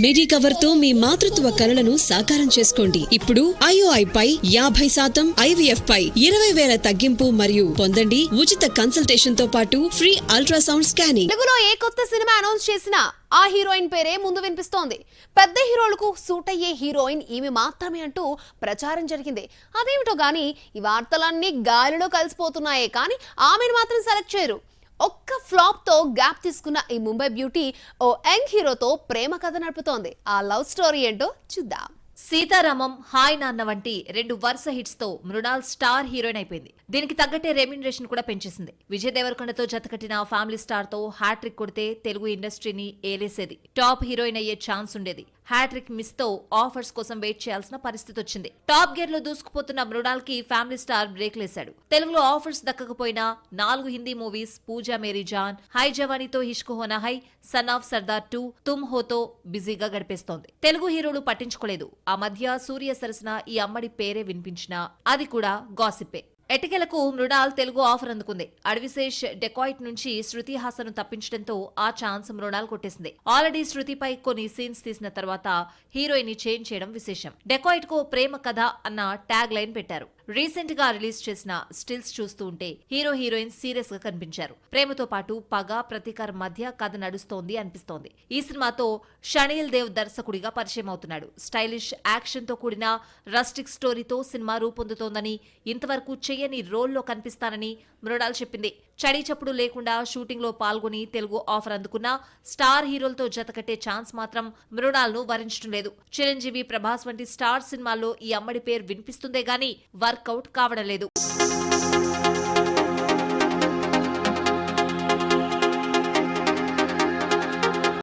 మిడి cover తో మీ మాతృత్వ కలలను సాకారం చేసుకోండి. ఇప్పుడు IOI పై 50%, IVF పై 20,000 తగ్గింపు మరియు పొందండి ఉచిత కన్సల్టేషన్ తో పాటు ఫ్రీ అల్ట్రాసౌండ్ స్కానింగ్. తెలుగులో ఏ కొత్త సినిమా అనౌన్స్ చేసినా ఆ హీరోయిన్ పేరే ముందు వినిపిస్తోంది. పెద్ద హీరోలకు సూట్ అయ్యే హీరోయిన్ ఈమె మాత్రమే అంటూ ప్రచారం జరిగింది. అదేమిటో గానీ ఈ వార్తలన్నీ గాలిలో కలిసిపోతున్నాయే కానీ ఆమెను మాత్రం సెలెక్ట్ చేయరు. ఒక్క ఫ్లాప్ తో గ్యాప్ తీసుకున్న ఈ ముంబై బ్యూటీ ఓ యంగ్ హీరోతో ప్రేమ కథ నడుపుతోంది. ఆ లవ్ స్టోరీ ఏంటో చూద్దాం. సీతారామం, హాయ్ నాన్న వంటి 2 వరుస హిట్స్ తో మృణాల్ స్టార్ హీరోయిన్ అయిపోయింది. దీనికి తగ్గట్టే రెమ్యునరేషన్ కూడా పెంచేసింది. విజయ్ దేవరకొండతో జతకట్టిన ఫ్యామిలీ స్టార్ తో హ్యాట్రిక్ కొడితే తెలుగు ఇండస్ట్రీని ఏలేసేది. టాప్ హీరోయిన్ అయ్యే ఛాన్స్ ఉండేది. హ్యాట్రిక్ మిస్ తో ఆఫర్స్ కోసం వెయిట్ చేయాల్సిన పరిస్థితి వచ్చింది. టాప్ గేర్ లో దూసుకుపోతున్న మృణాల్ కి ఫ్యామిలీ స్టార్ బ్రేక్ లేశాడు. తెలుగులో ఆఫర్స్ దక్కకపోయినా 4 హిందీ మూవీస్ పూజా మేరీ జాన్, హై జవానీతో ఇష్క్ హోనా హై, సన్ ఆఫ్ సర్దార్ 2, తుమ్ హోతో బిజీగా గడిపేస్తోంది. తెలుగు హీరోలు పట్టించుకోలేదు. ఆ మధ్య సూర్య సరసన ఈ అమ్మడి పేరే వినిపించినా అది కూడా గాసిప్పే. ఎటికెలకు మృణాల్ తెలుగు ఆఫర్ అందుకుంది. అడవిశేష్ డెకాయిట్ నుంచి శృతి హాసన్ తప్పించడంతో ఆ ఛాన్స్ మృణాల్ కొట్టేసింది. ఆల్రెడీ శృతిపై కొన్ని సీన్స్ తీసిన తర్వాత హీరోయిన్ ని చేంజ్ చేయడం విశేషం. డెకాయిట్ కు ప్రేమ కథ అన్న ట్యాగ్ లైన్ పెట్టారు. రీసెంట్ గా రిలీజ్ చేసిన స్టిల్స్ చూస్తూ ఉంటే హీరో హీరోయిన్ సీరియస్ గా కనిపించారు. ప్రేమతో పాటు పగ, ప్రతీకారం మధ్య కథ నడుస్తోంది అనిపిస్తోంది. ఈ సినిమాతో షణీల్ దేవ్ దర్శకుడిగా పరిచయం అవుతున్నాడు. స్టైలిష్ యాక్షన్ తో కూడిన రస్టిక్ స్టోరీతో సినిమా రూపొందుతోందని, ఇంతవరకు చెయ్యని రోల్లో కనిపిస్తానని మృణాల్ చెప్పింది. చడీ చప్పుడు లేకుండా షూటింగ్ లో పాల్గొని తెలుగు ఆఫర్ అందుకున్న స్టార్ హీరోలతో జతకట్టే ఛాన్స్ మాత్రం మృణాల్ ను వరించడం లేదు. చిరంజీవి, ప్రభాస్ వంటి స్టార్ సినిమాల్లో ఈ అమ్మడి పేరు వినిపిస్తుందే గానీ వర్కౌట్ కావడం లేదు.